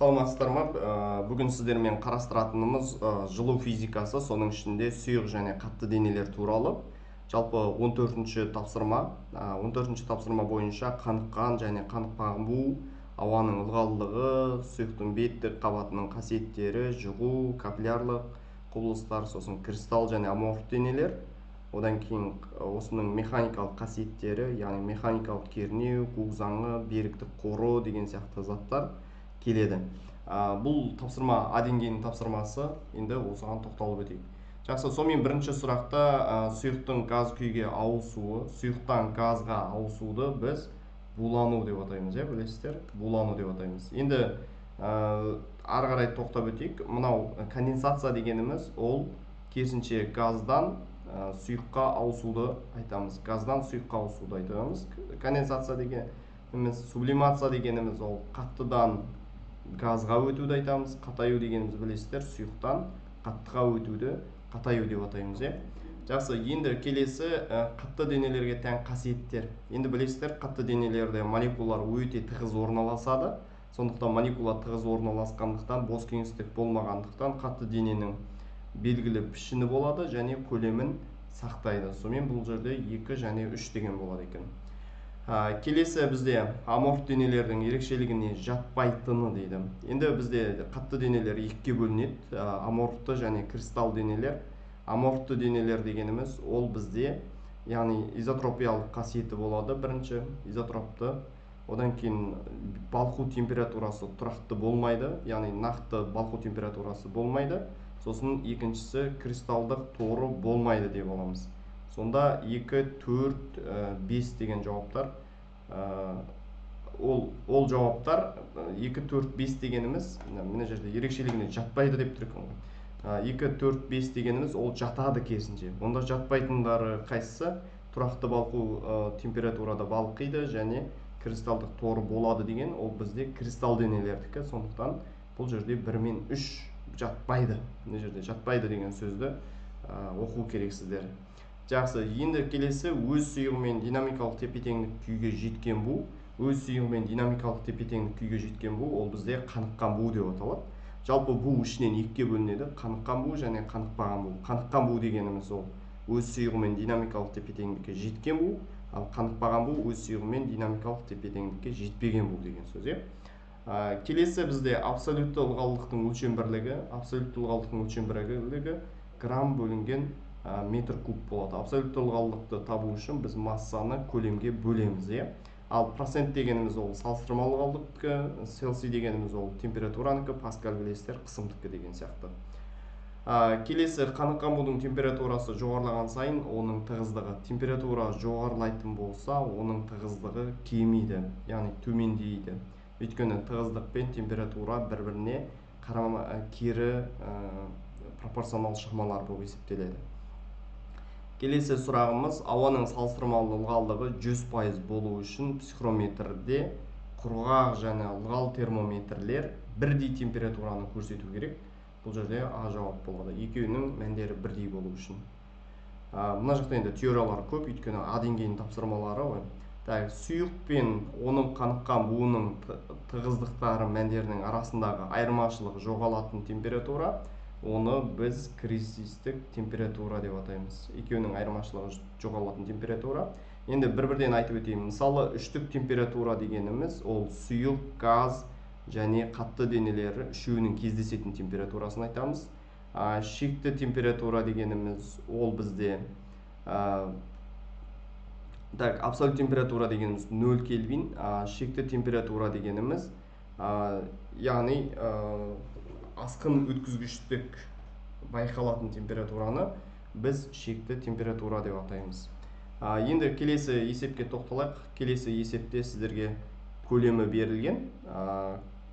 Саламатсыздар ма? Бүгін сіздермен қарастыратынымыз жылу физикасы, соның ішінде сұйық және қатты денелер туралы. Жалпы 14-ші тапсырма. 14-ші тапсырма бойынша қаныққан және қанықпаған бу, ауаның ылғалдығы, сұйықтың беттік қабатының қасиеттері, жұғу, капиллярлық құбылыстар, сосын кристалл және аморф денелер. Одан кейін осының механикалық қасиеттері, яғни механикалық кернеу, кук заңы, беріктік қоры деген сияқты заттар келеді. Бұл тапсырма А деңгейінің тапсырмасы, енді осыған тоқталып өтейік. Жақсы, сонымен бірінші сұрақта сұйықтың газ күйге ауысуы, сұйықтан газға ауысуды біз булану деп атаймыз, білесіздер, булану деп атаймыз. Енді ары қарай тоқтап өтейік. Мынау конденсация дегеніміз, ол керісінше газдан сұйыққа ауысуды айтамыз. Газдан сұйыққа ауысуды айтамыз. Конденсация дегеніміз, сублимация дегеніміз, ол қаттыдан газға өтуді айтамыз. Қатаю дегеніміз білесіздер, сұйықтан қаттыға өтуді қатаю деп атаймыз. Жақсы, енді келесі қатты денелерге тән қасиеттер. Енді білесіздер, қатты денелерде молекулалар өте тығыз орналасады. Сондықтан молекула тығыз орналасқандықтан, бос кеңістік болмағандықтан қатты дененің белгілі пішіні болады және көлемін сақтайды. Сонымен бұл жерде 2 және 3 деген болады екен. Келесі бізде аморф денелердің ерекшелігіне жатпайтыны дейді. Енді бізде қатты денелер екіге бөлінеді, аморфты және кристалл денелер. Аморфты денелер дегеніміз ол бізде, яғни изотропиялық қасиеті болады бірінші, изотропты. Одан кейін балқу температурасы тұрақты болмайды, яғни нақты балқу температурасы болмайды. Сосын екіншісі кристалдық торы болмайды деп аламыз. Сонда 2, 4, 5 деген жауаптар, ол жауаптар 2, 4, 5 дегеніміз, мына жерде ерекшелігіне жатпайды деп тұр екен. 2, 4, 5 дегеніміз ол жатады керісінше. Онда жатпайтындары қайсысы? Тұрақты балқу температурада балқиды және кристалдық торы болады деген, ол бізде кристалл денелердікі. Сондықтан бұл жерде 1 мен 3 жатпайды. Мына жерде жатпайды деген сөзді оқу керексіздер. Жақсы, енді келесі өз сұйығымен динамикалық тепе-теңдік күйге жеткен бу. Өз сұйығымен динамикалық тепе-теңдік күйге жеткен бу, ол бізде қаныққан бу деп аталады. Жалпы бу ішінен екіге бөлінеді, қаныққан бу және қанықпаған бу. Қаныққан бу дегеніміз ол өз сұйығымен динамикалық тепе-теңдікке жеткен бу, ал қанықпаған бу өз сұйығымен динамикалық тепе-теңдікке жетпеген бу деген сөз. Келесі бізде абсолютті ылғалдықтың өлшем бірлігі. Абсолютті ылғалдықтың өлшем бірлігі грамм бөлінген метр куб болады. Абсолютті ылғалдықты табу үшін біз массаны көлемге бөлеміз. Ал процент дегеніміз ол салыстырмалы ылғалдықты, Цельсий дегеніміз ол температураныкі, паскаль білесіздер қысымдыкі деген сияқты. Келесі қаныққан будың температурасы жоғарылаған сайын оның тығыздығы, температура жоғарылайтын болса, оның тығыздығы кемиді, яғни төмендейді. Өйткені тығыздық пен температура бір-біріне кері пропорционал шығмалар болып есептеледі. Келесі сұрағымыз, ауаның салыстырмалы ылғалдығы 100% болу үшін психрометрде құрғақ және ылғал термометрлер бірдей температураны көрсету керек. Бұл жерде А жауап болады. Екеуінің мәндері бірдей болу үшін. Мына жақта енді теориялар көп, өйткені А деңгейінің тапсырмалары ғой. Сұйық пен оның қаныққан буының тығыздықтары мәндерінің арасындағы айырмашылық жоғалатын температура, оны біз кризистік температура деп атаймыз. Екеуінің айырмашылығы жоғалатын температура. Енді бір-бірден айтып өтейін. Мысалы, үштік температура дегеніміз ол сұйық, газ және қатты денелері үшеуінің кездесетін температурасын айтамыз. Шекті температура дегеніміз ол бізде абсолют температура дегеніміз 0 кельвин, шекті температура дегеніміз, яғни асқын өткізгіштік байқалатын температураны біз шекті температура деп атаймыз. Енді келесі есепке тоқталайық. Келесі есепте сіздерге көлемі берілген.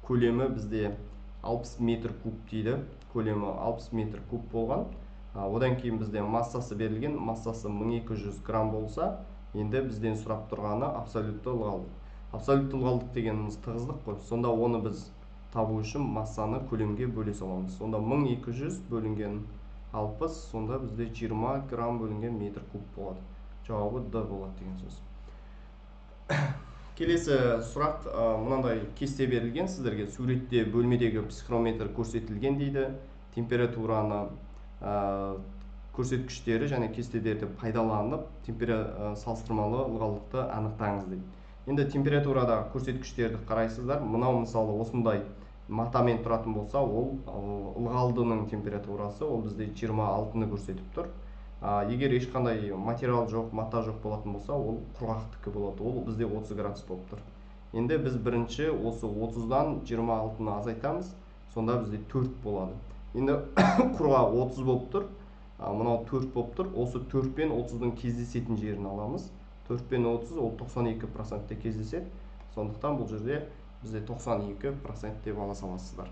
Көлемі бізде 60 метр куб дейді. Көлемі 60 метр куб болған. Одан кейін бізде массасы берілген. Массасы 1200 грамм болса, енді бізден сұрап тұрғаны абсолютті ылғалдық. Абсолютті ылғалдық дегеніміз тығыздық қой. Сонда оны біз табу үшін массаны көлемге бөле саламыз. Сонда 1200 бөлінген 60, сонда бізде 20 грамм бөлінген метр куб болады. Жауабы Д болады деген сөз. Келесі сұрақ мынандай кесте берілген сіздерге. Суретте бөлмедегі психрометр көрсетілген дейді. Температураны көрсеткіштері және кестелерді пайдаланып салыстырмалы ылғалдықты анықтаңыз дейді. Енді температурада көрсеткіштерді қарайсыздар. Мынау мысалы осындай матамен тұратын болса, ол ылғалдының температурасы ол бізде 26-ны көрсетіп тұр. Егер ешқандай материал жоқ, мата жоқ болатын болса, ол құрғақтікі болады. Ол бізде 30 градус болып тұр. Енді біз бірінші осы 30-дан 26-ны азайтамыз, сонда бізде 4 болады. Енді құрғақ 30 болып тұр, мынау 4 болып тұр. Осы 4 пен 30-дың кездесетін жерін аламыз. 4 пен 30 ол 92%-те кездеседі. Сондықтан бұл жерде бізде 92% деп ала саласыздар.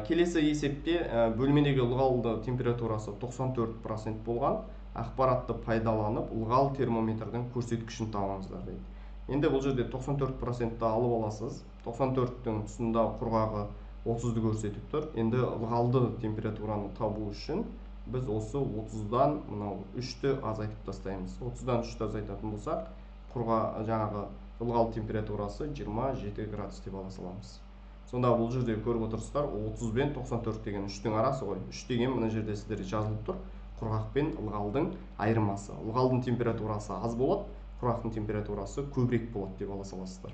Келесі есепте бөлмедегі ылғалды температурасы 94% болған. Ақпаратты пайдаланып ылғал термометрдің көрсеткішін табыңыздар дейді. Енді бұл жерде 94%-ті алып аласыз. 94-тің тұсында құрғағы 30-ды көрсетіп тұр. Енді ылғалды температураны табу үшін біз осы 30-дан мынау 3-ті азайтып тастаймыз. 30-дан 3-ті азайтатын болсақ, жаңағы ылғал температурасы 27 градус деп ала саламыз. Сонда бұл жерде көріп отырсыздар, 30 бен 94 деген 3-тің арасы ғой. 3 деген мына жерде сіздерге жазылып тұр. Құрғақ пен ылғалдың айырмасы. Ылғалдың температурасы аз болады, құрғақтың температурасы көбірек болады деп ала саласыздар.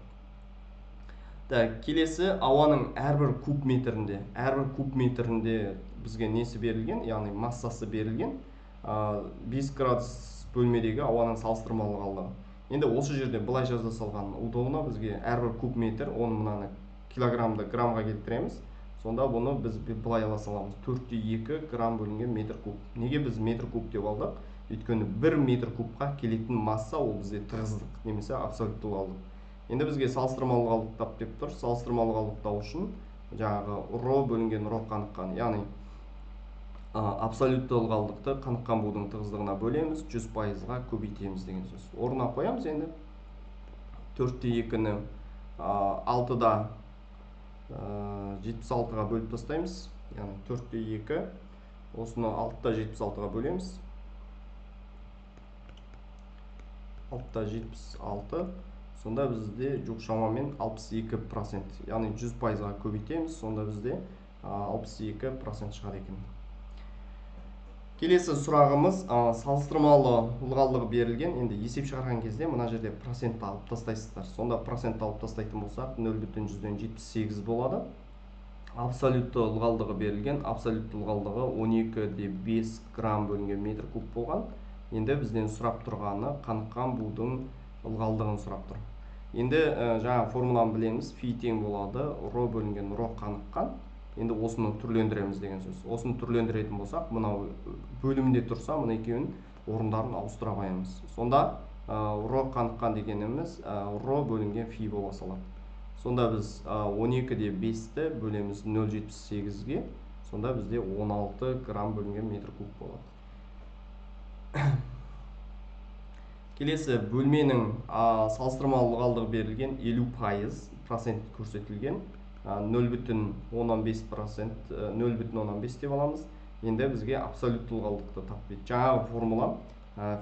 Келесі ауаның әрбір куб метрінде бізге несі берілген, яғни массасы берілген. 5 градус бөлмедегі ауаның салыстырмалы ылғалдығы. Енді осы жерде былай жаза салған удобно, бізге әрбір куб метр, оны мынаны килограммды граммға келтіреміз. Сонда бұны біз былай ала саламыз. 4-2 грамм бөлінген метр куб. Неге біз метр куб деп алдық? Өйткені 1 метр кубқа келетін масса ол бізде тығыздық, немесе абсолютті ылғалдық. Енді бізге салыстырмалы ылғалдық тап деп тұр. Салыстырмалы ылғалдық үшін жаңағы ро бөлінген ро қаныққан, яғни абсолютті ылғалдықты қаныққан будың тығыздығына бөлеміз, 100%-ға көбейтеміз деген сөз. Орнына қоямыз енді. 4-2-ні 6-да 76-ға бөліп тастаймыз. Яғни 4-2, осыны 6-да 76-ға бөлеміз. 6-да 76, сонда бізде жоқ шамамен 62%, яғни 100%-ға көбейтеміз, сонда бізде 62% шығады екен. Келесі сұрағымыз салыстырмалы ылғалдығы берілген. Енді есеп шығарған кезде мына жерде процентті алып тастайсыздар. Сонда процентті алып тастайтын болсақ 0,78 болады. Абсолютті ылғалдығы берілген. Абсолютті ылғалдығы 12,5 грамм бөлінген метр куб болған. Енді бізден сұрап тұрғаны қаныққан будың ылғалдығын сұрап тұр. Енді жаңа формуланы білеміз. Фи тең болады ро бөлінген ро қаныққан. Енді осыны түрлендіреміз деген сөз. Осыны түрлендіретін болсақ, мынау бөлімде тұрса, мұны екеуін орындарын ауыстыра қоямыз. Сонда ро қаныққан дегеніміз ро бөлінген фи бола салады. Сонда біз 12-де 5-ті бөлеміз 0,78-ге, сонда бізде 16 грамм бөлінген метр куб болады. Келесі бөлменің салыстырмалы ылғалдығы берілген 50% көрсетілген. 0,15% 0,15 деп аламыз. Енді бізге абсолютті ылғалдықты тап дейді. Жаңағы формула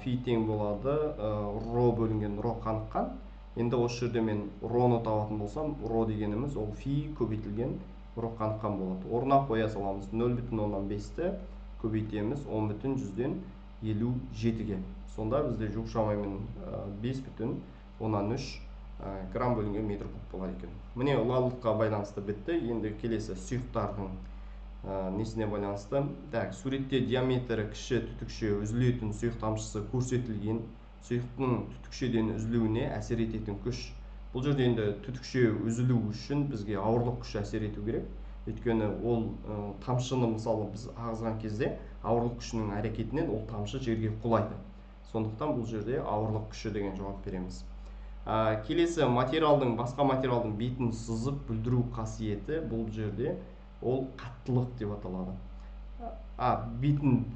фи тең болады ро бөлінген ро қаныққан. Енді осы жерде мен роны табатын болсам, ро дегеніміз ол фи көбейтілген ро қаныққан болады. Орнына қоя саламыз. 0,15-ті көбейтеміз 10,57-ге. Сонда бізде жоқ шамамен 5,13 грамм бөлінген метр куб болады екен. Міне ылғалдыққа байланысты бітті. Енді келесі сұйықтардың несіне байланысты. Суретте диаметрі кіші түтікше үзілетін сұйық тамшысы көрсетілген. Сұйықтың түтікшеден үзілуіне әсер ететін күш. Бұл жерде енді түтікше үзілу үшін бізге ауырлық күші әсер ету керек. Өйткені ол тамшыны мысалы біз ағызған кезде ауырлық күшінің әрекетінен ол тамшы жерге құлайды. Сондықтан бұл жерде ауырлық күші деген жауап береміз. Келесі материалдың басқа материалдың бетін сызып бүлдіру қасиеті бұл жерде ол қаттылық деп аталады. Бетін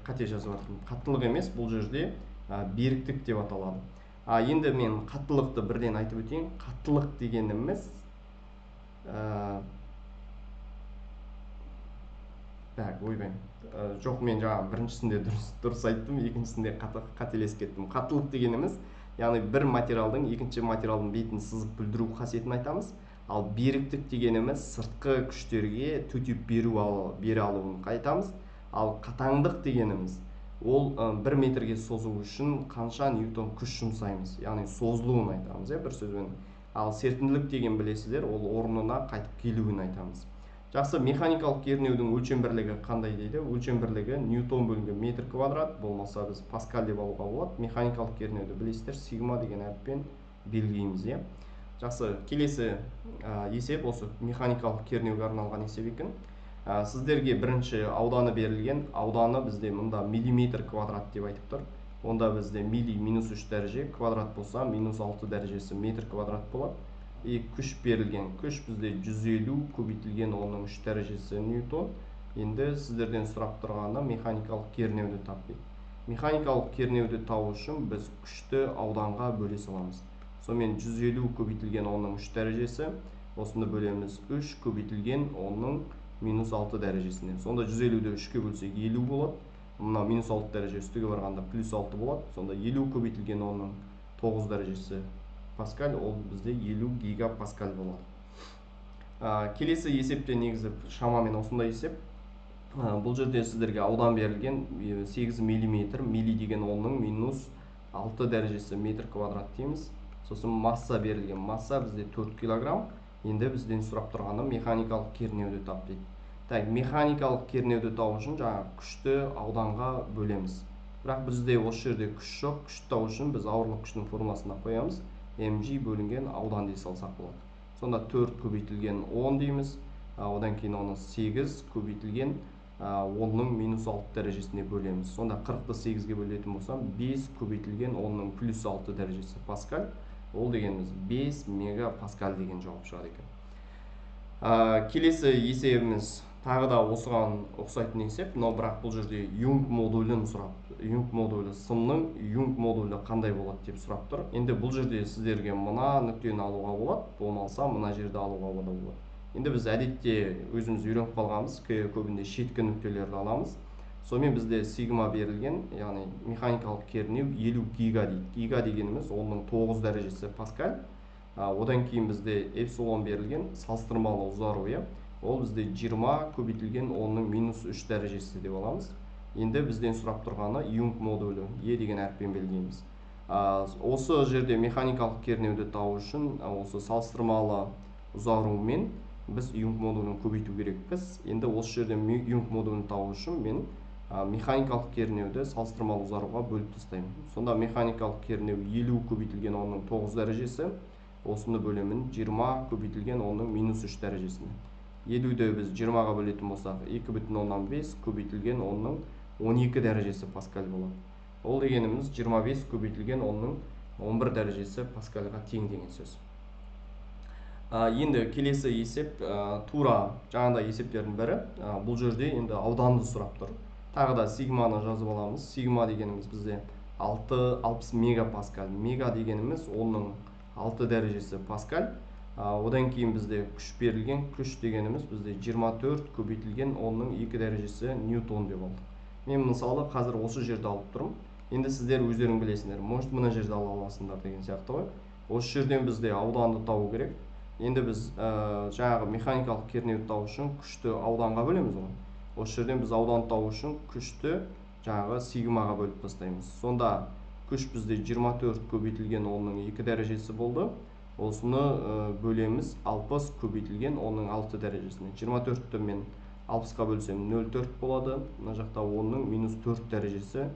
қате жазып жатырмын. Қаттылық емес, бұл жерде беріктік деп аталады. Енді мен қаттылықты бірден айтып өтейін. Қаттылық дегеніміз жоқ, мен жаңа біріншісінде дұрыс айттым, екіншісінде қателесіп кеттім. Қаттылық дегеніміз яғни бір материалдың екінші материалдың бетін сызып бүлдіру қасиетін айтамыз. Ал беріктік дегеніміз сыртқы күштерге төтеп бере алуын айтамыз. Ал қатаңдық дегеніміз ол 1 метрге созу үшін қанша ньютон күш жұмсаймыз, яғни созылуын айтамыз, бір сөзбен. Ал серпімділік деген білесіздер, ол орнына қайтып келуін айтамыз. Жақсы, механикалық кернеудің өлшем бірлігі қандай дейді? Өлшем бірлігі ньютон бөлінген метр квадрат, болмаса біз паскаль деп алуға болады. Механикалық кернеуді білесіздер, сигма деген әріппен белгілейміз. Жақсы, келесі есеп осы механикалық кернеуге арналған есеп екен. Сіздерге бірінші ауданы берілген, ауданы бізде мұнда миллиметр квадрат деп айтып тұр. Онда бізде милли минус 3 дәреже, квадрат болса минус 6 дәрежесі метр квадрат болады. Күш берілген, күш бізде 150 көбейтілген 10-3 дәрежесі ньютон. Енді сіздерден сұрап тұрғаны механикалық кернеуді тап дейді. Механикалық кернеуді табу үшін біз күшті ауданға бөле саламыз. Сонымен 150 көбейтілген 10-3 дәрежесі, осыны бөлеміз 3 көбейтілген 10-6 дәрежесіне. Сонда 150-ді 3-ке бөлсек 50 болады. Мына минус 6 дәреже үстіге барғанда плюс 6 болады. Сонда 50 көбейтілген 10-9 дәрежесі паскаль, ол бізде 50 гигапаскаль болады. Келесі есепте негізі шамамен осындай есеп. Бұл жерде сіздерге аудан берілген 8 миллиметр, милли деген 10-ның минус 6 дәрежесі метр квадрат дейміз. Сосын масса берілген, масса бізде 4 килограмм. Енді бізден сұрап тұрғаны механикалық кернеуді тап дейді. Так, механикалық кернеуді табу үшін жаңа күшті ауданға бөлеміз. Бірақ бізде осы жерде күш жоқ. Күшті табу үшін біз ауырлық күштің формуласына қоямыз. mg бөлінген аудан дей салсақ болады. Сонда 4 көбейтілген 10 дейміз. Одан кейін оны 8 көбейтілген 10-ның минус 6 дәрежесіне бөлеміз. Сонда 40-ты 8-ге бөлетін болсам 5 көбейтілген 10-ның плюс 6 дәрежесі паскаль. Ол дегеніміз 5 мегапаскаль деген жауап шығады екен. Келесі есебіміз тағы да осыған ұқсайтын есеп, но бірақ бұл жерде юнг модулін сұрап, юнг модулі сымның юнг модулі қандай болады деп сұрап тұр. Енді бұл жерде сіздерге мына нүктені алуға болады, болмаса мына жерді алуға болады. Енді біз әдетте өзіміз үйреніп қалғанбыз, көбінде шеткі нүктелерді аламыз. Сонымен бізде сигма берілген, яғни механикалық кернеу 50 гига дейді. Гига дегеніміз 10-9 дәрежесі паскаль. Одан кейін бізде эпсилон берілген, салыстырмалы ұзару, ол бізде 20 көбейтілген 10-ның минус 3 дәрежесі деп аламыз. Енді бізден сұрап тұрғаны юнг модулі, деген әріппен белгілейміз. Осы жерде механикалық кернеуді табу үшін осы салыстырмалы ұзарумен біз юнг модулін көбейту керекпіз. Енді осы жерде юнг модулін табу үшін мен механикалық кернеуді салыстырмалы ұзаруға бөліп тастаймын. Сонда механикалық кернеу 50 көбейтілген 10-ның 9 дәрежесі, осыны бөлемін 20 көбейтілген 10-ның минус 3 дәрежесіне. 50-ді біз 20-ға бөлетін болсақ 2,5 көбейтілген 10-ның 12 дәрежесі паскаль болады. Ол дегеніміз 25 көбейтілген 10-ның 11 дәрежесі паскальға тең деген сөз. Енді келесі есеп тура жаңағыдай есептердің бірі. Бұл жерде енді ауданды сұрап тұр. Тағы да сигманы жазып аламыз. Сигма дегеніміз бізде 60 мегапаскаль. Мега дегеніміз 10-ның 6 дәрежесі паскаль. Одан кейін бізде күш берілген, күш дегеніміз бізде 24 көбейтілген 10-ның 2 дәрежесі ньютон деп алдық. Мен мысалы қазір осы жерді алып тұрмын. Енді сіздер өздерің білесіңдер, может мына жерді ала аласыңдар деген сияқты ғой. Осы жерден бізде ауданды табу керек. Енді біз жаңағы механикалық кернеуді табу үшін күшті ауданға бөлеміз ғой. Осы жерден біз ауданды табу үшін күшті жаңағы сигмаға бөліп тастаймыз. Сонда күш бізде 24 көбейтілген 10-ның 2 дәрежесі болды. Осыны бөлеміз 60 көбейтілген 10-ның 6 дәрежесіне. 24-ті мен 60-қа бөлсем 0,4 болады. Мына жақта 10-ның минус 4 дәрежесі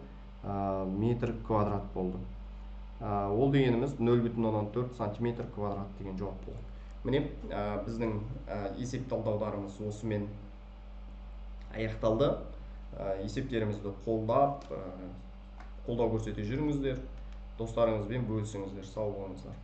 метр квадрат болды. Ол дегеніміз 0,4 сантиметр квадрат деген жауап болды. Міне, біздің есеп талдаударымыз осымен аяқталды. Есептерімізді қолдау көрсете жүріңіздер. Достарыңызбен бөлісіңіздер. Сау болыңыздар.